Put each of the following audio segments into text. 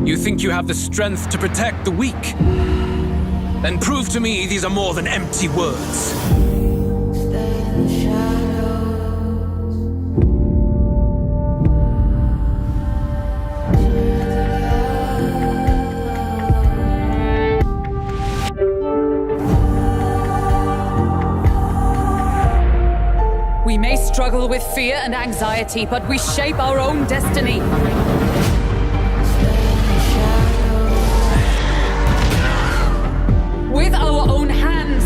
You think you have the strength to protect the weak? Then prove to me these are more than empty words. We may struggle with fear and anxiety, but we shape our own destiny. With our own hands.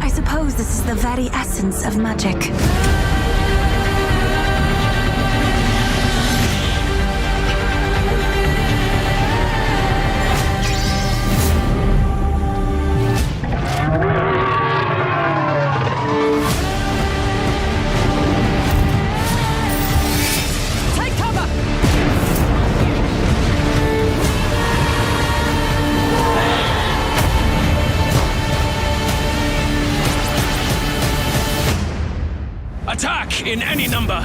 I suppose this is the very essence of magic. Attack in any number!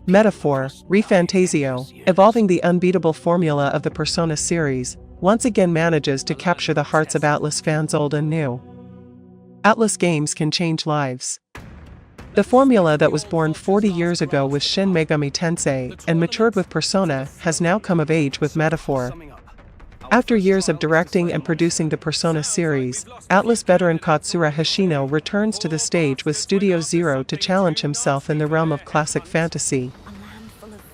Metaphor, ReFantazio, evolving the unbeatable formula of the Persona series, once again manages to capture the hearts of Atlus fans old and new. Atlus games can change lives. The formula that was born 40 years ago with Shin Megami Tensei and matured with Persona has now come of age with Metaphor. After years of directing and producing the Persona series, Atlus veteran Katsura Hoshino returns to the stage with Studio Zero to challenge himself in the realm of classic fantasy.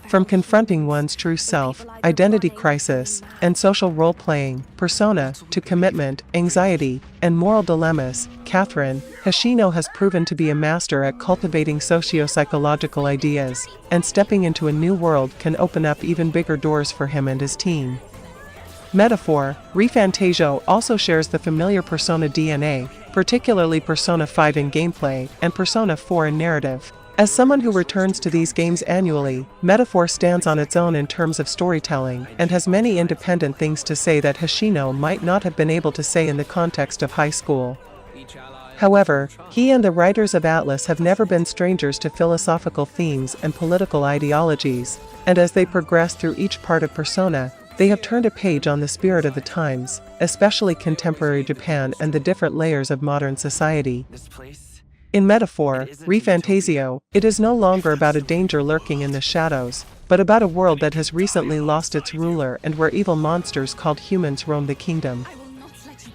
From confronting one's true self, identity crisis, and social role-playing, Persona, to commitment, anxiety, and moral dilemmas, Hoshino has proven to be a master at cultivating socio-psychological ideas, and stepping into a new world can open up even bigger doors for him and his team. Metaphor, ReFantazio also shares the familiar Persona DNA, particularly Persona 5 in gameplay, and Persona 4 in narrative. As someone who returns to these games annually, Metaphor stands on its own in terms of storytelling, and has many independent things to say that Hoshino might not have been able to say in the context of high school. However, he and the writers of Atlus have never been strangers to philosophical themes and political ideologies, and as they progress through each part of Persona, they have turned a page on the spirit of the times, especially contemporary Japan and the different layers of modern society. In Metaphor, ReFantazio, it is no longer about a danger lurking in the shadows, but about a world that has recently lost its ruler and where evil monsters called humans roam the kingdom.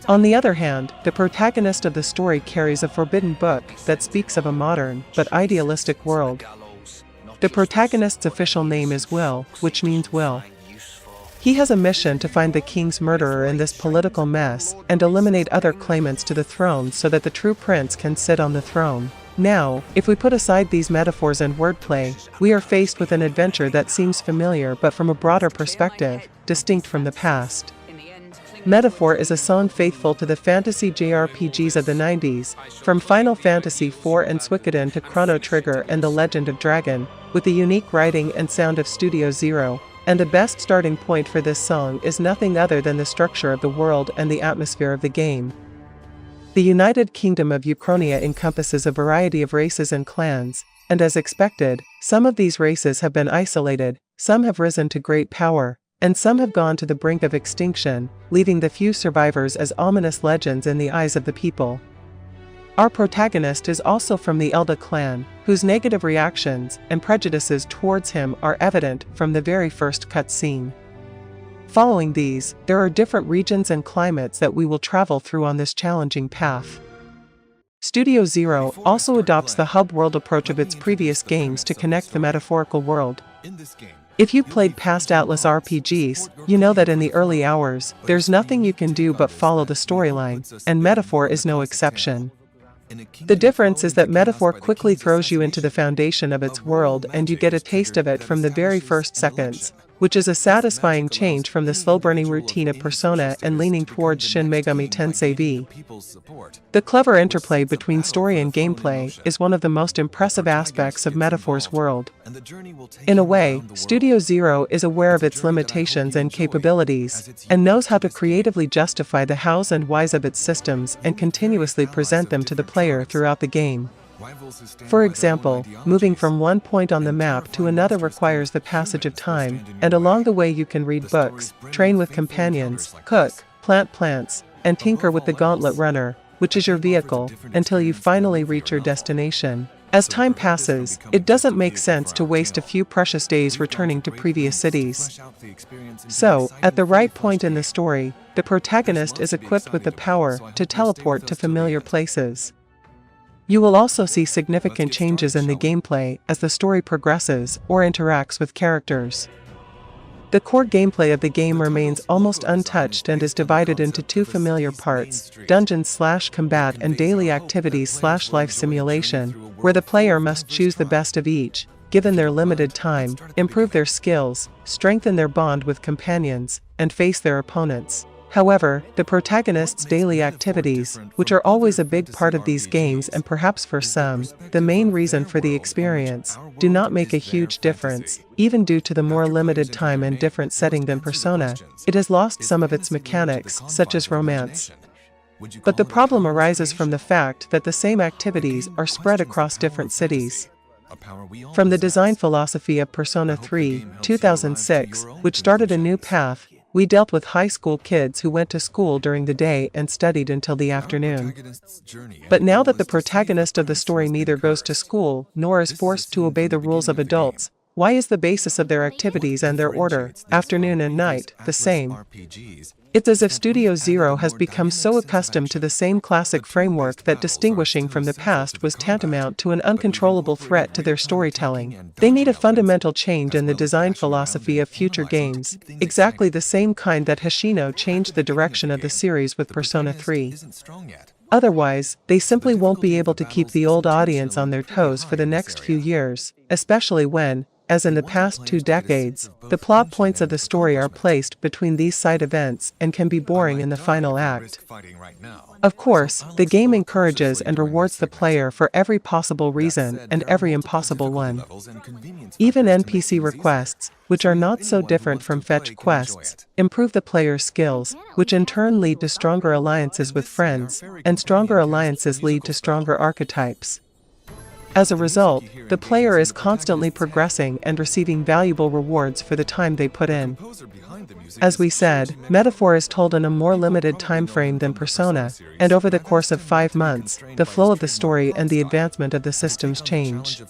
On the other hand, the protagonist of the story carries a forbidden book that speaks of a modern, but idealistic world. The protagonist's official name is Will, which means will. He has a mission to find the king's murderer in this political mess, and eliminate other claimants to the throne so that the true prince can sit on the throne. Now, if we put aside these metaphors and wordplay, we are faced with an adventure that seems familiar but from a broader perspective, distinct from the past. Metaphor is a song faithful to the fantasy JRPGs of the 90s, from Final Fantasy IV and Suikoden to Chrono Trigger and The Legend of Dragon, with the unique writing and sound of Studio Zero. And the best starting point for this song is nothing other than the structure of the world and the atmosphere of the game. The United Kingdom of Uchronia encompasses a variety of races and clans, and as expected, some of these races have been isolated, some have risen to great power, and some have gone to the brink of extinction, leaving the few survivors as ominous legends in the eyes of the people. Our protagonist is also from the Elda clan, whose negative reactions and prejudices towards him are evident from the very first cutscene. Following these, there are different regions and climates that we will travel through on this challenging path. Studio Zero also adopts the hub world approach of its previous games to connect the metaphorical world. In this game, If you've played past Atlas RPGs, you know that in the early hours, there's nothing you can do but follow the storyline, and Metaphor is no exception. The difference is that Metaphor quickly throws you into the foundation of its world and you get a taste of it from the very first seconds, which is a satisfying change from the slow-burning routine of Persona and leaning towards Shin Megami Tensei V. The clever interplay between story and gameplay is one of the most impressive aspects of Metaphor's world. In a way, Studio Zero is aware of its limitations and capabilities, and knows how to creatively justify the hows and whys of its systems and continuously present them to the player throughout the game. For example, moving from one point on the map to another requires the passage of time, and along the way you can read books, train with companions, cook, plant plants, and tinker with the Gauntlet Runner, which is your vehicle, until you finally reach your destination. As time passes, it doesn't make sense to waste a few precious days returning to previous cities. So, at the right point in the story, the protagonist is equipped with the power to teleport to familiar places. You will also see significant changes in the gameplay as the story progresses or interacts with characters. The core gameplay of the game remains almost untouched and is divided into two familiar parts: dungeons/combat and daily activities/life simulation, where the player must choose the best of each, given their limited time, improve their skills, strengthen their bond with companions, and face their opponents. However, the protagonist's daily activities, which are always a big part of these games and perhaps for some, the main reason for the experience, do not make a huge difference. Even due to the more limited time and different setting than Persona, it has lost some of its mechanics, such as romance. But the problem arises from the fact that the same activities are spread across different cities. From the design philosophy of Persona 3, 2006, which started a new path, we dealt with high school kids who went to school during the day and studied until the afternoon. But now that the protagonist of the story neither goes to school nor is forced to obey the rules of adults, why is the basis of their activities and their order, afternoon and night, the same? It's as if Studio Zero has become so accustomed to the same classic framework that distinguishing from the past was tantamount to an uncontrollable threat to their storytelling. They need a fundamental change in the design philosophy of future games, exactly the same kind that Hoshino changed the direction of the series with Persona 3. Otherwise, they simply won't be able to keep the old audience on their toes for the next few years, especially when, as in the past 2 decades, the plot points of the story are placed between these side events and can be boring in the final act. Of course, the game encourages and rewards the player for every possible reason and every impossible one. Even NPC requests, which are not so different from fetch quests, improve the player's skills, which in turn lead to stronger alliances with friends, and stronger alliances lead to stronger archetypes. As a result, the player is constantly progressing and receiving valuable rewards for the time they put in. As we said, Metaphor is told in a more limited time frame than Persona, and over the course of 5 months, the flow of the story and the advancement of the systems change.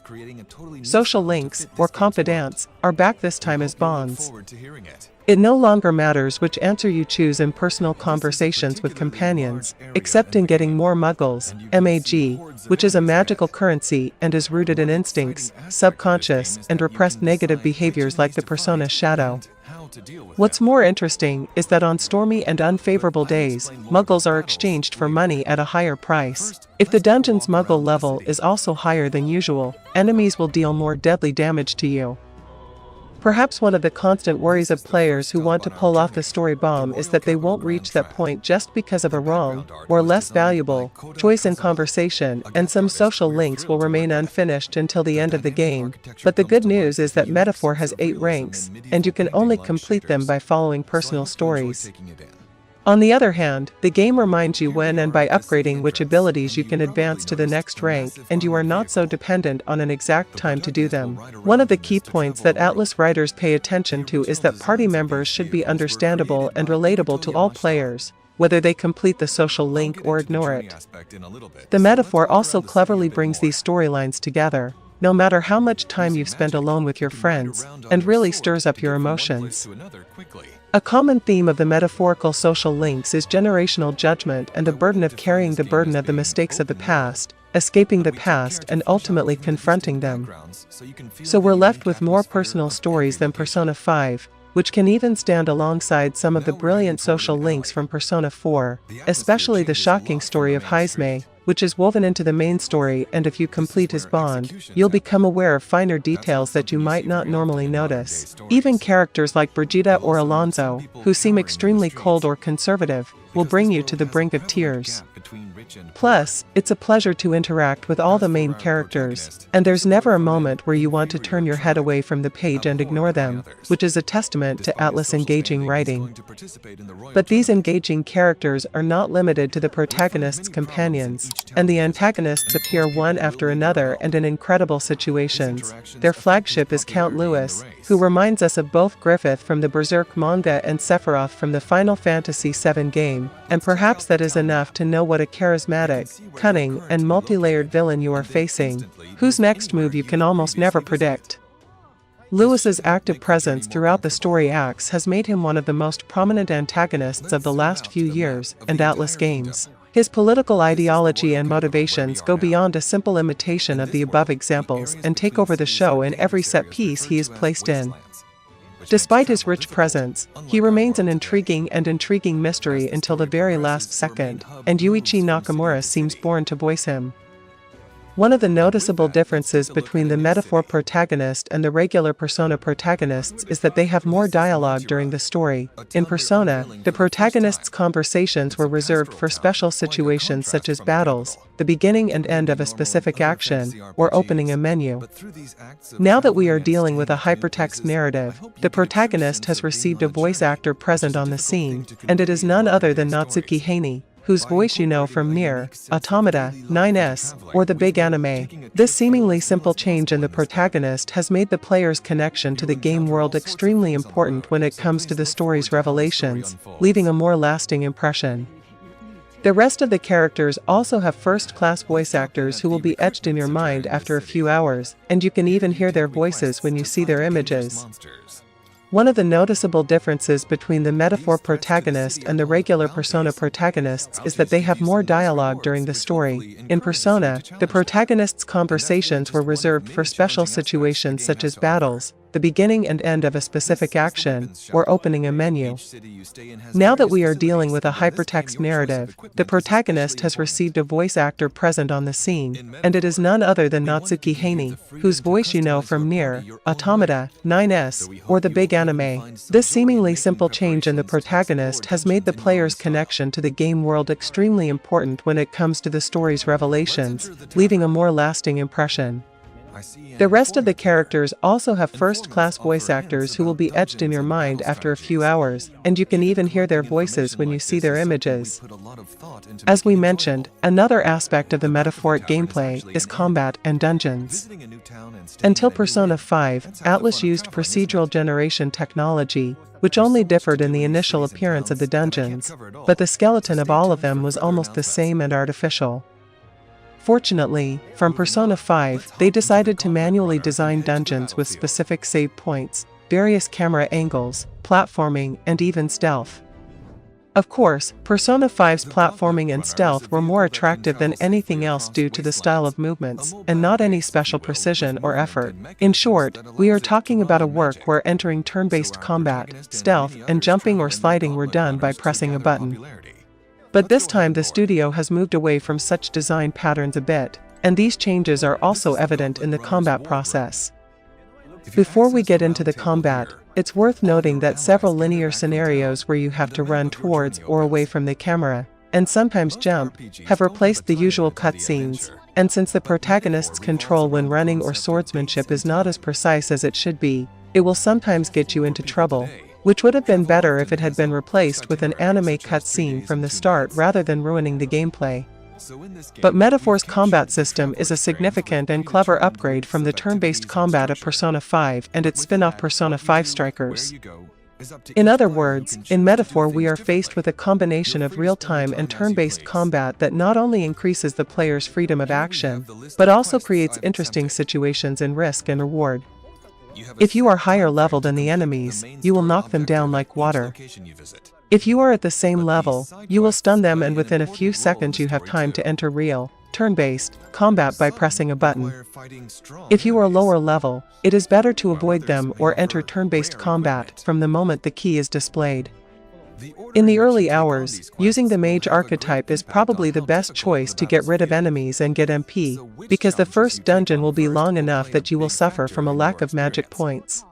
Social links, or confidants, are back this time as bonds. It no longer matters which answer you choose in personal conversations with companions, except in getting more muggles, MAG, which is a magical currency and is rooted in instincts, subconscious, and repressed negative behaviors like the Persona shadow. What's more interesting is that on stormy and unfavorable days, muggles are exchanged for money at a higher price. If the dungeon's muggle level is also higher than usual, enemies will deal more deadly damage to you. Perhaps one of the constant worries of players who want to pull off the story bomb is that they won't reach that point just because of a wrong, or less valuable, choice in conversation, and some social links will remain unfinished until the end of the game. But the good news is that Metaphor has 8 ranks, and you can only complete them by following personal stories. On the other hand, the game reminds you when and by upgrading which abilities you can advance to the next rank, and you are not so dependent on an exact time to do them. One of the key points that Atlas writers pay attention to is that party members should be understandable and relatable to all players, whether they complete the social link or ignore it. The Metaphor also cleverly brings these storylines together, no matter how much time you've spent alone with your friends, and really stirs up your emotions. A common theme of the metaphorical social links is generational judgment and the burden of carrying the burden of the mistakes of the past, escaping the past and ultimately confronting them. So we're left with more personal stories than Persona 5, which can even stand alongside some of the brilliant social links from Persona 4, especially the shocking story of Heisme, which is woven into the main story, and if you complete his bond, you'll become aware of finer details that you might not normally notice. Even characters like Brigida or Alonso, who seem extremely cold or conservative, will bring you to the brink of tears. Plus, it's a pleasure to interact with all the main characters, and there's never a moment where you want to turn your head away from the page and ignore them, which is a testament to Atlus' engaging writing. But these engaging characters are not limited to the protagonist's companions, and the antagonists appear one after another and in incredible situations. Their flagship is Count Louis, who reminds us of both Griffith from the Berserk manga and Sephiroth from the Final Fantasy VII game, and perhaps that is enough to know what a charismatic, cunning, and multi-layered villain you are facing, whose next move you can almost never predict. Louis's active presence throughout the story acts has made him one of the most prominent antagonists of the last few years and Atlus games. His political ideology and motivations go beyond a simple imitation of the above examples and take over the show in every set piece he is placed in. Despite his rich presence, he remains an intriguing mystery until the very last second, and Yuichi Nakamura seems born to voice him. One of the noticeable differences between the metaphor protagonist and the regular Persona protagonists is that they have more dialogue during the story. In Persona, the protagonist's conversations were reserved for special situations such as battles, the beginning and end of a specific action, or opening a menu. Now that we are dealing with a hypertext narrative, the protagonist has received a voice actor present on the scene, and it is none other than Natsuki Haney, whose voice you know from Nier, Automata, 9S, or the big anime. This seemingly simple change in the protagonist has made the player's connection to the game world extremely important when it comes to the story's revelations, leaving a more lasting impression. The rest of the characters also have first-class voice actors who will be etched in your mind after a few hours, and you can even hear their voices when you see their images. One of the noticeable differences between the metaphor protagonist and the regular Persona protagonists is that they have more dialogue during the story. In Persona, the protagonist's conversations were reserved for special situations such as battles, the beginning and end of a specific action, or opening a menu. Now that we are dealing with a hypertext narrative, the protagonist has received a voice actor present on the scene, and it is none other than Natsuki Haney, whose voice you know from Nier, Automata, 9S, or the big anime. This seemingly simple change in the protagonist has made the player's connection to the game world extremely important when it comes to the story's revelations, leaving a more lasting impression. The rest of the characters also have first-class voice actors who will be etched in your mind after a few hours, and you can even hear their voices when you see their images. As we mentioned, another aspect of the metaphoric gameplay is combat and dungeons. Until Persona 5, Atlus used procedural generation technology, which only differed in the initial appearance of the dungeons, but the skeleton of all of them was almost the same and artificial. Fortunately, from Persona 5, they decided to manually design dungeons with specific save points, various camera angles, platforming, and even stealth. Of course, Persona 5's platforming and stealth were more attractive than anything else due to the style of movements, and not any special precision or effort. In short, we are talking about a work where entering turn-based combat, stealth, and jumping or sliding were done by pressing a button. But this time the studio has moved away from such design patterns a bit, and these changes are also evident in the combat process. Before we get into the combat, it's worth noting that several linear scenarios where you have to run towards or away from the camera, and sometimes jump, have replaced the usual cutscenes, and since the protagonist's control when running or swordsmanship is not as precise as it should be, it will sometimes get you into trouble, which would have been better if it had been replaced with an anime cutscene from the start rather than ruining the gameplay. But Metaphor's combat system is a significant and clever upgrade from the turn-based combat of Persona 5 and its spin-off Persona 5 Strikers. In other words, in Metaphor we are faced with a combination of real-time and turn-based combat that not only increases the player's freedom of action, but also creates interesting situations in risk and reward. If you are higher level than the enemies, you will knock them down like water. If you are at the same level, you will stun them and within a few seconds you have time to enter real, turn-based, combat by pressing a button. If you are lower level, it is better to avoid them or enter turn-based combat from the moment the key is displayed. In the early hours, using the mage archetype is probably the best choice to get rid of enemies and get MP, because the first dungeon will be long enough that you will suffer from a lack of magic points.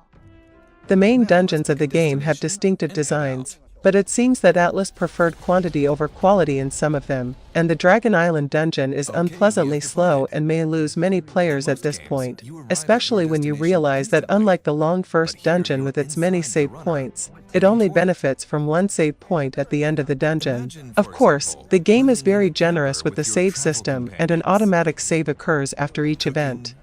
The main dungeons of the game have distinctive designs, but it seems that Atlas preferred quantity over quality in some of them, and the Dragon Island dungeon is unpleasantly slow and may lose many players at this point, especially when you realize that unlike the long first dungeon with its many save points, it only benefits from one save point at the end of the dungeon. Of course, the game is very generous with the save system, and an automatic save occurs after each event.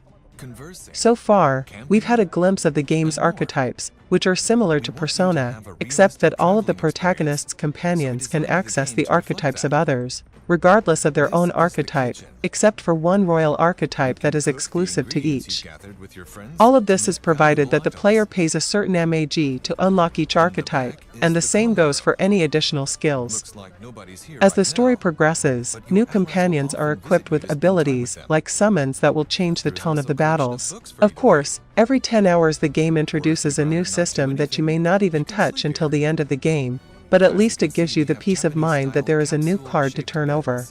So far, we've had a glimpse of the game's archetypes, which are similar to Persona, except that all of the protagonist's companions can access the archetypes of others, regardless of their own archetype, except for one royal archetype that is exclusive to each. All of this is provided that the player pays a certain MAG to unlock each archetype, and the same goes for any additional skills. As the story progresses, new companions are equipped with abilities like summons that will change the tone of the battles. Of course, every 10 hours the game introduces a new system that you may not even touch until the end of the game, but at least it gives you the peace of mind that there is a new card to turn over.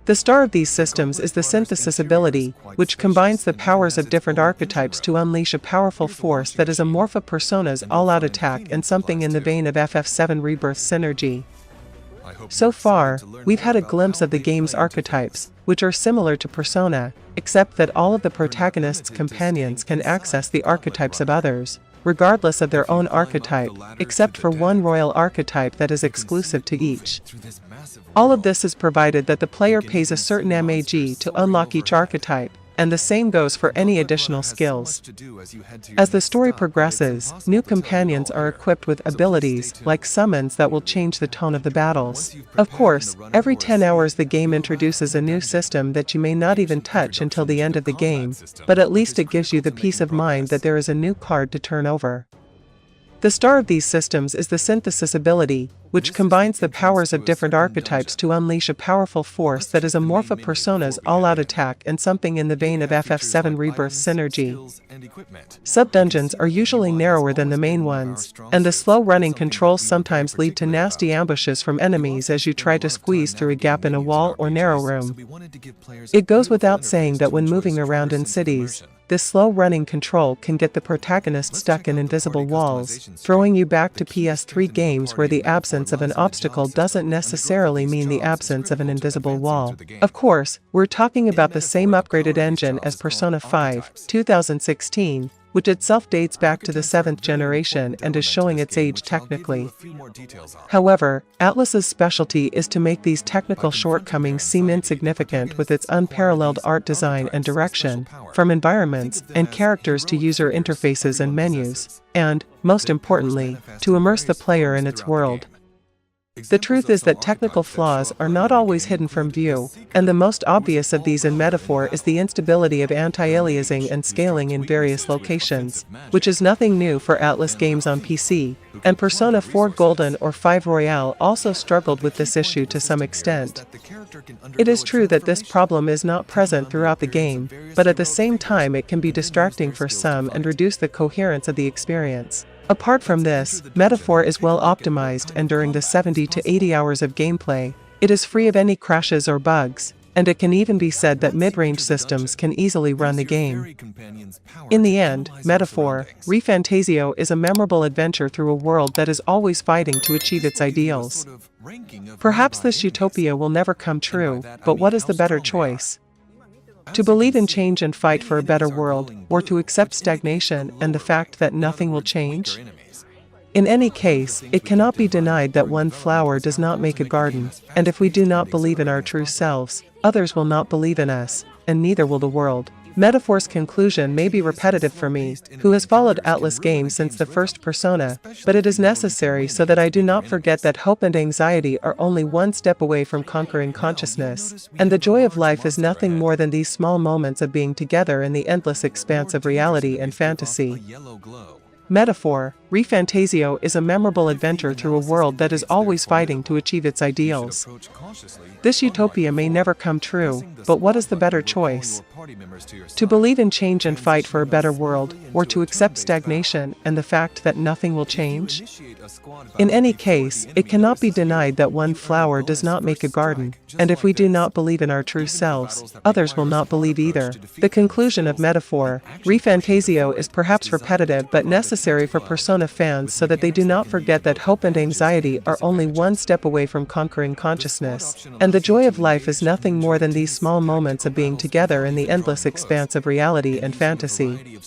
The star of these systems is the synthesis ability, which combines the powers of different archetypes to unleash a powerful force that is a morph of Persona's all-out attack and something in the vein of FF7 Rebirth synergy. So far, we've had a glimpse of the game's archetypes, which are similar to Persona, except that all of the protagonist's companions can access the archetypes of others, regardless of their own archetype, except for one royal archetype that is exclusive to each. All of this is provided that the player pays a certain MAG to unlock each archetype, and the same goes for any additional skills. As the story progresses, new companions are equipped with abilities like summons that will change the tone of the battles. Of course, every 10 hours the game introduces a new system that you may not even touch until the end of the game, but at least it gives you the peace of mind that there is a new card to turn over. The star of these systems is the synthesis ability, which combines the powers of different archetypes to unleash a powerful force that is a morph of Persona's all-out attack and something in the vein of FF7 Rebirth synergy. Sub-dungeons are usually narrower than the main ones, and the slow-running controls sometimes lead to nasty ambushes from enemies as you try to squeeze through a gap in a wall or narrow room. It goes without saying that when moving around in cities, this slow-running control can get the protagonist stuck in invisible walls, throwing you back to PS3 games where the absence of an obstacle doesn't necessarily mean the absence of an invisible wall. Of course, we're talking about the same upgraded engine as Persona 5, 2016, which itself dates back to the 7th generation and is showing its age technically. However, Atlas's specialty is to make these technical shortcomings seem insignificant with its unparalleled art design and direction, from environments and characters to user interfaces and menus, and, most importantly, to immerse the player in its world. The truth is that technical flaws are not always hidden from view, and the most obvious of these in Metaphor is the instability of anti-aliasing and scaling in various locations, which is nothing new for Atlas games on PC, and Persona 4 Golden or 5 Royale also struggled with this issue to some extent. It is true that this problem is not present throughout the game, but at the same time it can be distracting for some and reduce the coherence of the experience. Apart from this, Metaphor is well optimized, and during the 70 to 80 hours of gameplay, it is free of any crashes or bugs, and it can even be said that mid-range systems can easily run the game. In the end, Metaphor, ReFantazio is a memorable adventure through a world that is always fighting to achieve its ideals. Perhaps this utopia will never come true, but what is the better choice? To believe in change and fight for a better world, or to accept stagnation and the fact that nothing will change? In any case, it cannot be denied that one flower does not make a garden, and if we do not believe in our true selves, others will not believe in us, and neither will the world. Metaphor's conclusion may be repetitive for me, who has followed Atlas games since the first Persona, but it is necessary so that I do not forget that hope and anxiety are only one step away from conquering consciousness, and the joy of life is nothing more than these small moments of being together in the endless expanse of reality and fantasy. Metaphor, ReFantazio is a memorable adventure through a world that is always fighting to achieve its ideals. This utopia may never come true, but what is the better choice? To believe in change and fight for a better world, or to accept stagnation and the fact that nothing will change? In any case, it cannot be denied that one flower does not make a garden, and if we do not believe in our true selves, others will not believe either. The conclusion of metaphor, ReFantazio is perhaps repetitive but necessary for Persona fans so that they do not forget that hope and anxiety are only one step away from conquering consciousness, and the joy of life is nothing more than these small moments of being together in the endless expanse of reality and fantasy.